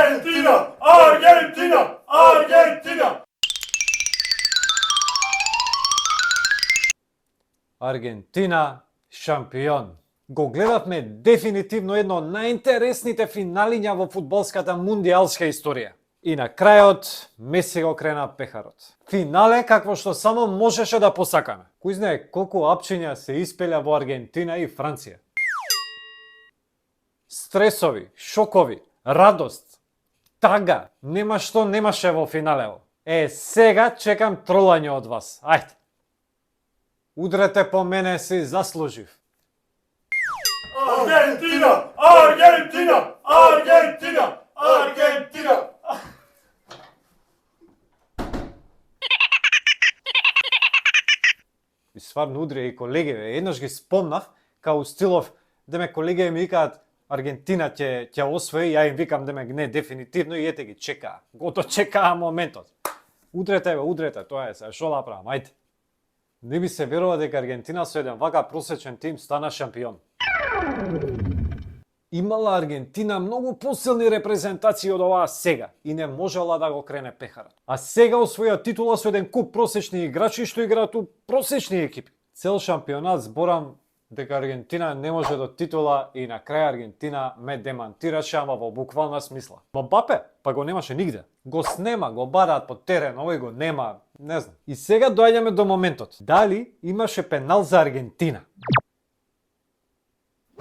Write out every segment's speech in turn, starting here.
Argentina! Argentina! Argentina! Аргентина шампион. Го гледавме дефинитивно едно од најинтересните финалиња во фудбалската мундијалска историја. И на крајот Меси го крена пехарот. Финале какво што само можеше да посакаме. Кој знае колку апчиња се испеља во Аргентина и Франција. Стресови, шокови, радост, тага, нема што немаше во финалево. Сега чекам тролање од вас. Ајде. Удрете по мене, си заслужив. Argentina! Argentina! Argentina! Argentina! И стварно удри и колеги, еднаш ги спомнав, као стилов, деме колеги ми викаат Аргентина ќе освои, ја им викам деме не дефинитивно и ете ги чекаа. Гото чекаа моментот. Удрете, тоа е се, шо да правам, ајде. Не ми се верува дека Аргентина со еден вака просечен тим стана шампион. Имала Аргентина многу посилни репрезентации од оваа сега и не можела да го крене пехарот. А сега освоја титула со еден куп просечни играчи што играат у просечни екипи. Цел шампионат зборам дека Аргентина не може до титула и на крај Аргентина ме демантираше, ама во буквална смисла. Мбапе па го немаше нигде. Го снема, го бараат по терен, овој го нема, не знам. И сега доаѓаме до моментот. Дали имаше пенал за Аргентина?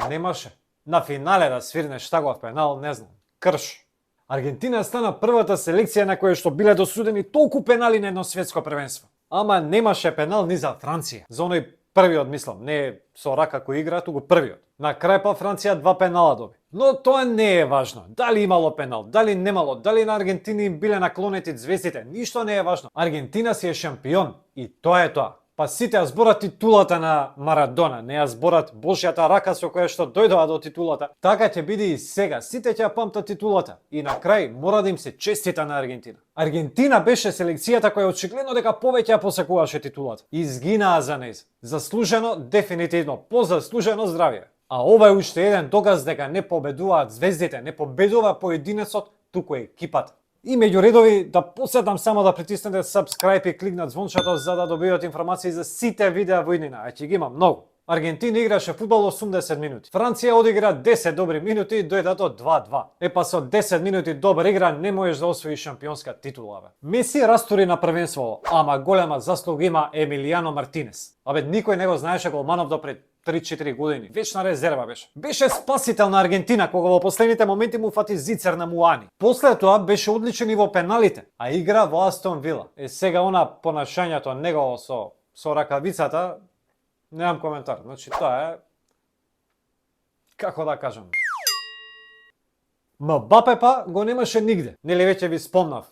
Немаше. На финале да свирнеш таков пенал, не знам. Крш. Аргентина стана првата селекција на која што биле досудени толку пенали на едно светско првенство. Ама немаше пенал ни за Франција. За оној првиот, мислам, не со рака кој игра, туку првиот. На крај па Франција 2 пенала доби. Но тоа не е важно. Дали имало пенал, дали немало, дали на Аргентини им биле наклонети звездите, ништо не е важно. Аргентина си е шампион и тоа е тоа. Па сите ја зборат титулата на Марадона, не ја зборат Божјата рака со која што дојдова до титулата. Така ќе биде и сега, сите ќе ја памтат титулата. И на крај мора да им се честита на Аргентина. Аргентина беше селекцијата која очигледно дека повеќе ја посакуваше титулата. Изгинаа за нејз. Заслужено, дефинитивно, позаслужено здравје. А ова е уште еден доказ дека не победуваат звездите, не победува поединецот, туку екипата. И меѓу редови да посетам само да притиснете subscribe и кликнат звончето за да добијат информации за сите видеа во иднина, а ќе ги има многу. Аргентина играше фудбал 80 минути. Франција одигра 10 добри минути и дојде до 2-2. Епа со 10 минути добра игра не можеш да освоиш шампионска титула, бе. Меси растури на првенството, ама голема заслуга има Емилијано Мартинес. Абе, никој не го знаеше голманов до пред 3-4 години. Вечна резерва беше. Беше спасител на Аргентина кога во последните моменти му фати зицер на Муани. После тоа беше одличен и во пеналите, а игра во Астон Вила. Сега она понашањето негово со ракавицата, немам коментар. Значи тоа е, како да кажам, Мбапе па го немаше нигде. Нели веќе ви спомнав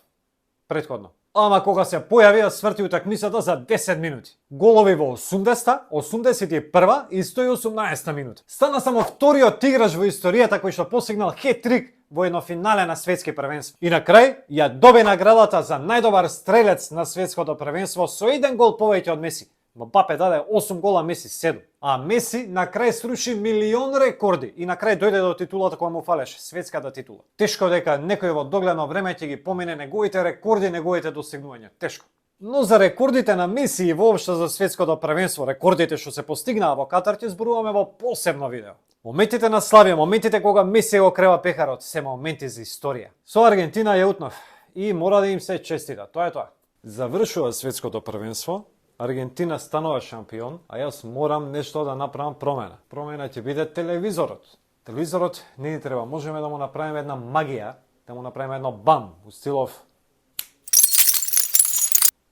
претходно. Ама кога се појави, сврти утакмицата за 10 минути. Голови во 80-та, 81-та и 118-та минута. Стана само вториот играч во историјата кој што постигнал хет-трик во едно финале на светски првенство. И на крај ја доби наградата за најдобар стрелец на светското првенство со еден гол повеќе од Меси. Мбапе даде 8 гола, Меси 7. А Меси на крај сруши милион рекорди и на крај дојде до титулата која му фалеше, светската титула. Тешко дека некој во догледно време ќе ги помине неговите рекорди, неговите достигнувања. Тешко. Но за рекордите на Меси и воопшто за светското првенство, рекордите што се постигнаа во Катар, ќе зборуваме во посебно видео. Моментите на славија, моментите кога Меси го крева пехарот, се моменти за историја. Со Аргентина ја утнав и мора да им се честита. Тоа е тоа. Завршува светското првенство. Аргентина станува шампион, а јас морам нешто да направам промена. Промена ќе биде телевизорот. Телевизорот не ни треба, можеме да му направиме една магија, да му направиме едно бам, у стилов...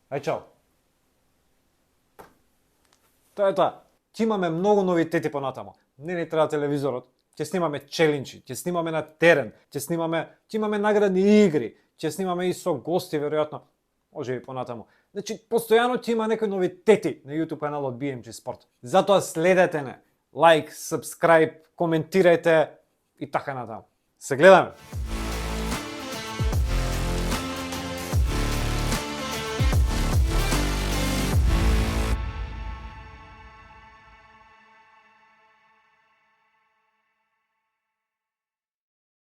Ај чао! Тоа е тоа. Ќе имаме многу новитети понатамо. Не ни треба телевизорот. Ќе снимаме челенџи, ќе снимаме на терен, ќе имаме наградни игри, ќе снимаме и со гости, веројатно. Може и понатамо. Значи, постојано ќе има некои новитети на YouTube каналот BMG Sport. Затоа следете не. Лайк, subscribe, коментирајте и така натаму. Се гледаме!